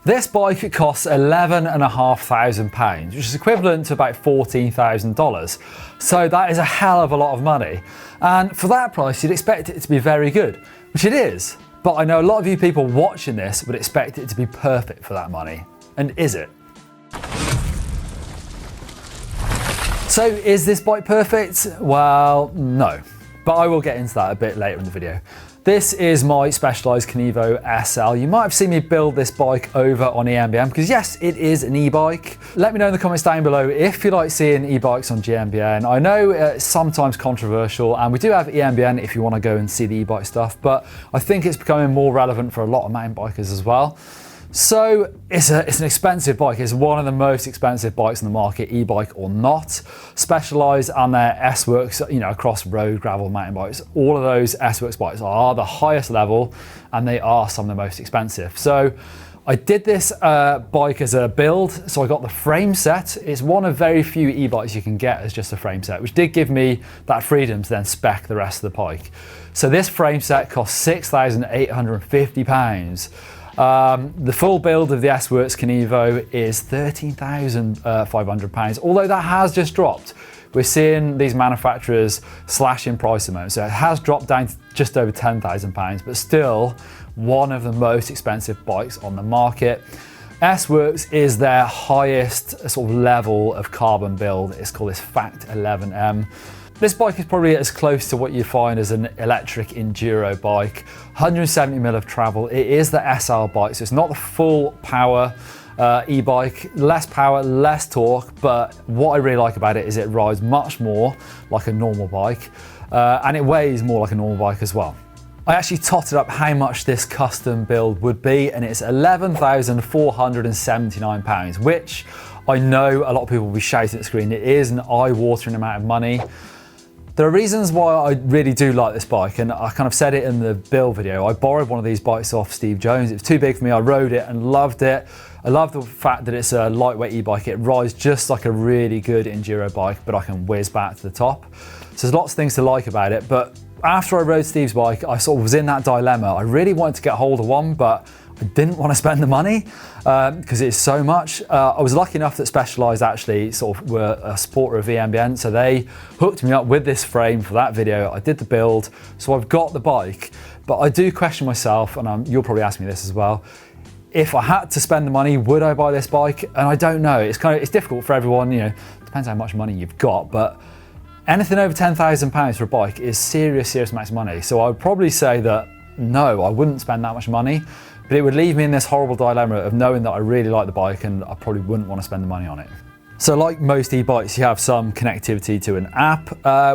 This bike costs £11,500, which is equivalent to about $14,000. So that is a hell of a lot of money. And for that price, you'd expect it to be very good, which it is. But I know a lot of you people watching this would expect it to be perfect for that money. And is it? So is this bike perfect? Well, no. But I will get into that a bit later in the video. This is my Specialized Kenevo SL. You might have seen me build this bike over on EMBN because yes, it is an e-bike. Let me know in the comments down below if you like seeing e-bikes on GMBN. I know it's sometimes controversial and we do have EMBN if you want to go and see the e-bike stuff, but I think it's becoming more relevant for a lot of mountain bikers as well. So it's an expensive bike. It's one of the most expensive bikes in the market, e-bike or not. Specialized on their S-Works, across road, gravel, mountain bikes. All of those S-Works bikes are the highest level and they are some of the most expensive. So I did this bike as a build. So I got the frame set. It's one of very few e-bikes you can get as just a frame set, which did give me that freedom to then spec the rest of the bike. So this frame set cost £6,850. The full build of the S-Works Kenevo is £13,500, although that has just dropped. We're seeing these manufacturers slash in price amounts, so it has dropped down to just over £10,000, but still one of the most expensive bikes on the market. S-Works is their highest sort of level of carbon build. It's called this Fact 11M. This bike is probably as close to what you find as an electric enduro bike. 170mm of travel. It is the SL bike, so it's not the full power e-bike. Less power, less torque, but what I really like about it is it rides much more like a normal bike, and it weighs more like a normal bike as well. I actually totted up how much this custom build would be, and it's £11,479, which I know a lot of people will be shouting at the screen. It is an eye-watering amount of money. There are reasons why I really do like this bike, and I kind of said it in the build video. I borrowed one of these bikes off Steve Jones. It was too big for me. I rode it and loved it. I love the fact that it's a lightweight e-bike. It rides just like a really good enduro bike, but I can whiz back to the top. So there's lots of things to like about it, but after I rode Steve's bike, I sort of was in that dilemma. I really wanted to get hold of one, but I didn't want to spend the money because it's so much. I was lucky enough that Specialized actually sort of were a supporter of EMBN, so they hooked me up with this frame for that video. I did the build, so I've got the bike, but I do question myself, and you'll probably ask me this as well. If I had to spend the money, would I buy this bike? And I don't know. It's difficult for everyone. Depends how much money you've got, but anything over £10,000 for a bike is serious amounts of money. So I would probably say that no, I wouldn't spend that much money. But it would leave me in this horrible dilemma of knowing that I really like the bike and I probably wouldn't want to spend the money on it. So like most e-bikes, you have some connectivity to an app,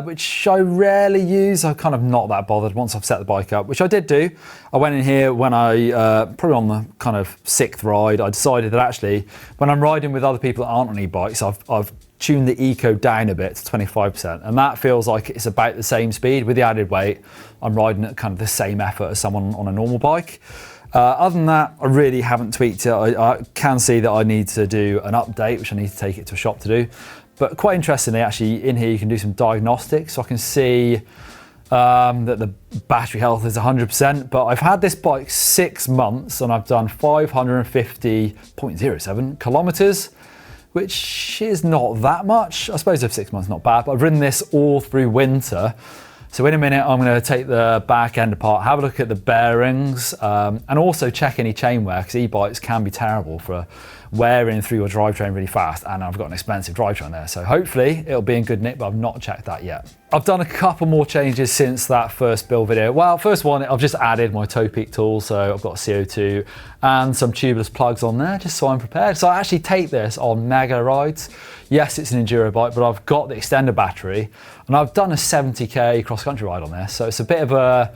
which I rarely use. I'm kind of not that bothered once I've set the bike up, which I did do. I went in here when probably on the kind of 6th ride, I decided that actually, when I'm riding with other people that aren't on e-bikes, I've tuned the eco down a bit to 25%, and that feels like it's about the same speed. With the added weight, I'm riding at kind of the same effort as someone on a normal bike. Other than that, I really haven't tweaked it. I can see that I need to do an update, which I need to take it to a shop to do. But quite interestingly, actually, in here you can do some diagnostics. So I can see that the battery health is 100%, but I've had this bike 6 months and I've done 550.07 kilometers, which is not that much. I suppose over 6 months, not bad, but I've ridden this all through winter. So in a minute, I'm going to take the back end apart, have a look at the bearings, and also check any chain wear, because e-bikes can be terrible for wearing through your drivetrain really fast, and I've got an expensive drivetrain there. So hopefully it'll be in good nick, but I've not checked that yet. I've done a couple more changes since that first build video. Well, first one, I've just added my toe peak tool. So I've got CO2 and some tubeless plugs on there, just so I'm prepared. So I actually take this on mega rides. Yes, it's an enduro bike, but I've got the extender battery, and I've done a 70k cross-country ride on this. So it's a bit of a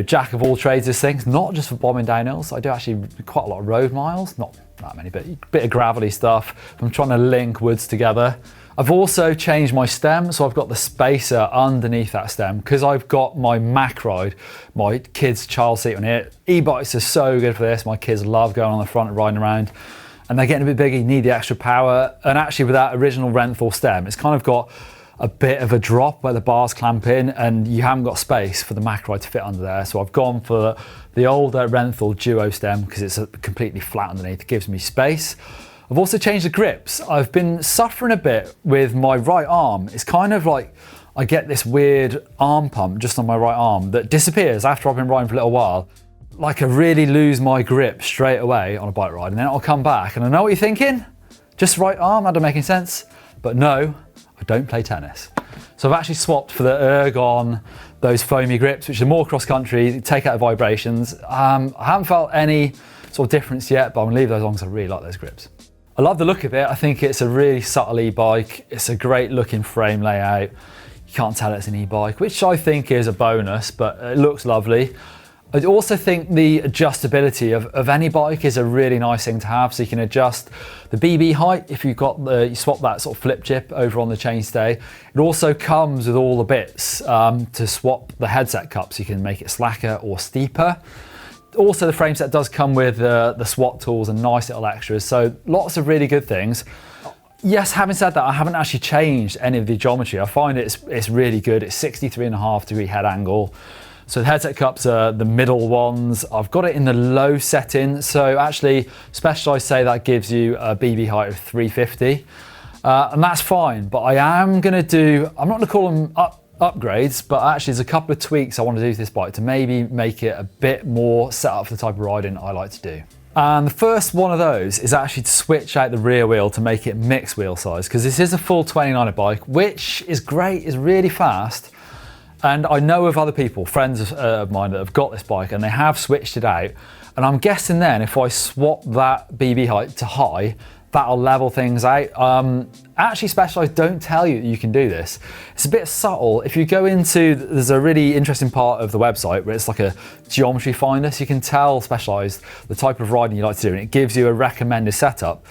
jack of all trades, this thing. It's not just for bombing downhills. I do actually quite a lot of road miles, not that many, but a bit of gravelly stuff. I'm trying to link woods together. I've also changed my stem, so I've got the spacer underneath that stem because I've got my Mac ride, my kids' child seat on it. E-bikes are so good for this. My kids love going on the front and riding around, and they're getting a bit bigger. You need the extra power, and actually with that original Renthal stem, it's kind of got a bit of a drop where the bars clamp in and you haven't got space for the Acai to fit under there. So I've gone for the older Renthal Duo stem because it's completely flat underneath. It gives me space. I've also changed the grips. I've been suffering a bit with my right arm. It's kind of like I get this weird arm pump just on my right arm that disappears after I've been riding for a little while. Like I really lose my grip straight away on a bike ride and then it'll come back. And I know what you're thinking, just right arm, that doesn't make any sense. But no, I don't play tennis. So I've actually swapped for the Ergon, those foamy grips, which are more cross country, take out the vibrations. I haven't felt any sort of difference yet, but I'm gonna leave those on because I really like those grips. I love the look of it. I think it's a really subtle e-bike. It's a great looking frame layout. You can't tell it's an e-bike, which I think is a bonus, but it looks lovely. I also think the adjustability of any bike is a really nice thing to have. So you can adjust the BB height if you've got you swap that sort of flip chip over on the chainstay. It also comes with all the bits to swap the headset cups. You can make it slacker or steeper. Also, the frame set does come with the SWAT tools and nice little extras. So lots of really good things. Yes, having said that, I haven't actually changed any of the geometry. I find it's really good. It's 63.5-degree head angle. So the headset cups are the middle ones. I've got it in the low setting. So actually, Specialized say that gives you a BB height of 350. And that's fine, but I am gonna do, I'm not gonna call them upgrades, but actually there's a couple of tweaks I want to do to this bike to maybe make it a bit more set up for the type of riding I like to do. And the first one of those is actually to switch out the rear wheel to make it mixed wheel size, because this is a full 29er bike, which is great, is really fast. And I know of other people, friends of mine that have got this bike and they have switched it out. And I'm guessing then if I swap that BB height to high, that'll level things out. Actually, Specialized don't tell you that you can do this. It's a bit subtle. If you go into, there's a really interesting part of the website where it's like a geometry finder, so you can tell Specialized the type of riding you like to do and it gives you a recommended setup.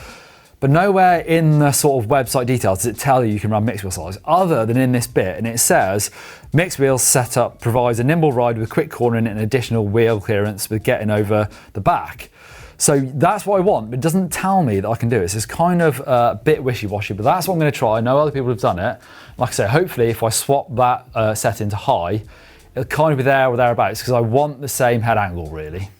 But nowhere in the sort of website details does it tell you can run mixed wheel size, other than in this bit, and it says, mixed wheel setup provides a nimble ride with quick cornering and additional wheel clearance with getting over the back. So that's what I want, but it doesn't tell me that I can do it. So it's kind of a bit wishy-washy, but that's what I'm gonna try. I know other people have done it. Like I say, hopefully if I swap that setting to high, it'll kind of be there or thereabouts, because I want the same head angle, really.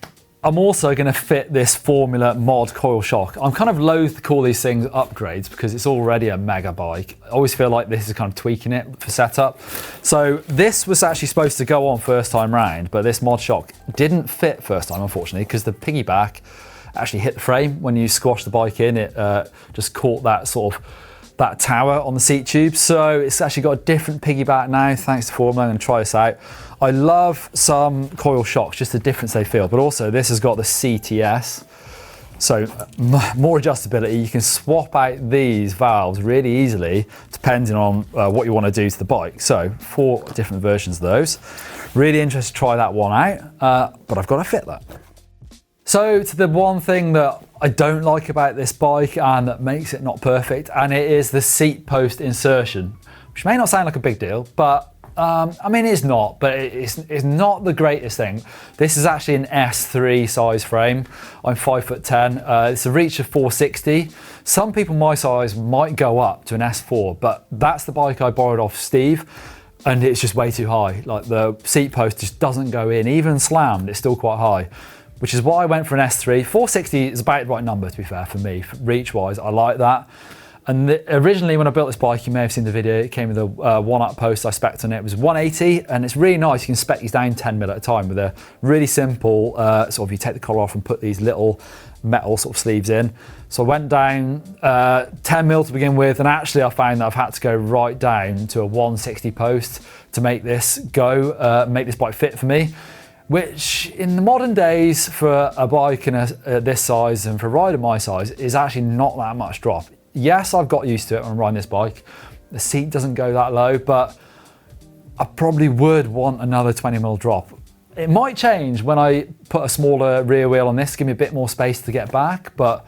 I'm also going to fit this Formula mod coil shock. I'm kind of loath to call these things upgrades because it's already a mega bike. I always feel like this is kind of tweaking it for setup. So this was actually supposed to go on first time round, but this mod shock didn't fit first time, unfortunately, because the piggyback actually hit the frame. When you squash the bike in, it just caught that sort of that tower on the seat tube. So it's actually got a different piggyback now, thanks to Formula. I'm going to try this out. I love some coil shocks, just the difference they feel, but also this has got the CTS, so more adjustability. You can swap out these valves really easily depending on what you want to do to the bike. So 4 different versions of those. Really interested to try that one out, but I've got to fit that. So to the one thing that I don't like about this bike and that makes it not perfect, and it is the seat post insertion, which may not sound like a big deal, but I mean, it's not, but it's not the greatest thing. This is actually an S3 size frame. I'm 5'10". It's a reach of 460. Some people my size might go up to an S4, but that's the bike I borrowed off Steve, and it's just way too high. Like the seat post just doesn't go in. Even slammed, it's still quite hhigh, which is why I went for an S3. 460 is about the right number, to be fair, for me. Reach-wise, I like that. And originally when I built this bike, you may have seen the video, it came with a one-up post I spec'd on it. It was 180, and it's really nice. You can spec these down 10 mil at a time with a really simple, sort of you take the collar off and put these little metal sort of sleeves in. So I went down 10 mil to begin with, and actually I found that I've had to go right down to a 160 post to make this go, make this bike fit for me. Which in the modern days for a bike in this size and for a rider my size is actually not that much drop. Yes, I've got used to it when I'm riding this bike. The seat doesn't go that low, but I probably would want another 20 mil drop. It might change when I put a smaller rear wheel on this, give me a bit more space to get back, but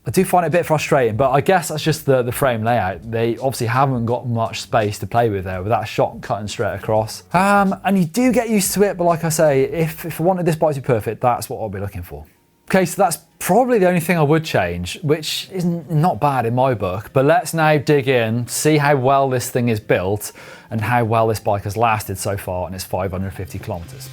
I do find it a bit frustrating. But I guess that's just the frame layout. They obviously haven't got much space to play with there with that shock cutting straight across. And you do get used to it, but like I say, if I wanted this bike to be perfect, that's what I'll be looking for. Okay, so that's probably the only thing I would change, which is not bad in my book. But let's now dig in, see how well this thing is built and how well this bike has lasted so far in its 550 kilometers.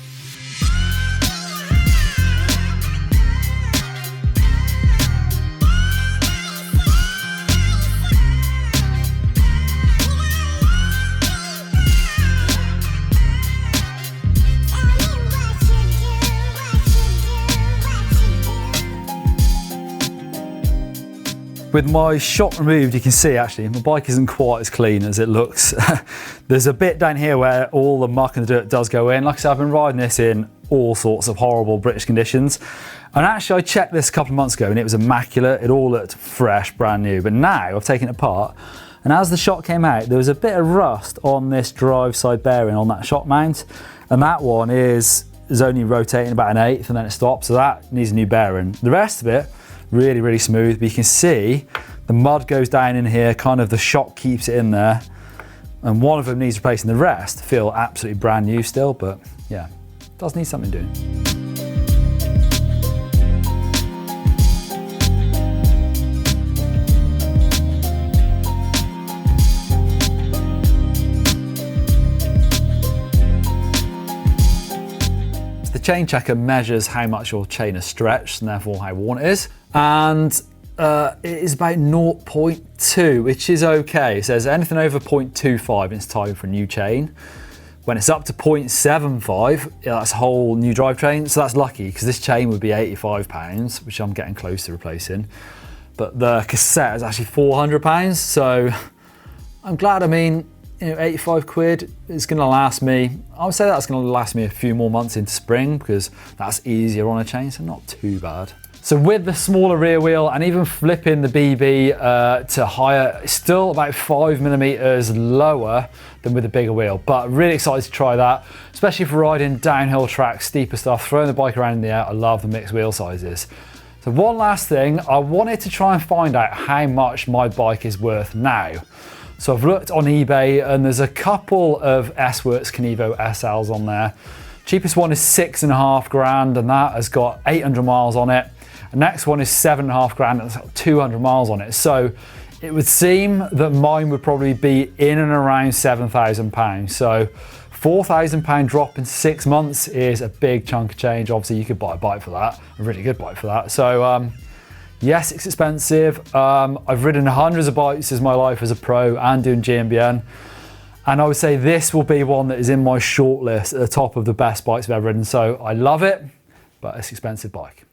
With my shock removed, you can see actually my bike isn't quite as clean as it looks. There's a bit down here where all the muck and the dirt does go in. Like I said, I've been riding this in all sorts of horrible British conditions. And actually I checked this a couple of months ago and it was immaculate. It all looked fresh, brand new. But now I've taken it apart, and as the shock came out, there was a bit of rust on this drive side bearing on that shock mount. And that one is only rotating about 1/8 and then it stops. So that needs a new bearing. The rest of it, really, really smooth, but you can see the mud goes down in here, kind of the shock keeps it in there, and one of them needs replacing. The rest feel absolutely brand new still, but yeah, does need something doing. The chain checker measures how much your chain is stretched and therefore how worn it is, and it is about 0.2, which is okay. It says anything over 0.25 it's time for a new chain. When it's up to 0.75, that's a whole new drivetrain, so that's lucky because this chain would be £85, which I'm getting close to replacing, but the cassette is actually £400, so I'm glad. I mean, you know, 85 quid is going to last me, I would say that's going to last me a few more months into spring because that's easier on a chain, so not too bad. So with the smaller rear wheel and even flipping the BB to higher, it's still about 5mm lower than with the bigger wheel, but really excited to try that, especially for riding downhill tracks, steeper stuff, throwing the bike around in the air. I love the mixed wheel sizes. So one last thing, I wanted to try and find out how much my bike is worth now. So I've looked on eBay and there's a couple of S-Works Kenevo SLs on there. Cheapest one is 6.5 grand and that has got 800 miles on it. The next one is 7.5 grand and it's got 200 miles on it. So it would seem that mine would probably be in and around £7,000. So £4,000 drop in 6 months is a big chunk of change. Obviously you could buy a bike for that, a really good bike for that. So yes, it's expensive. I've ridden hundreds of bikes as my life as a pro and doing GMBN. And I would say this will be one that is in my shortlist at the top of the best bikes I've ever ridden. So I love it, but it's an expensive bike.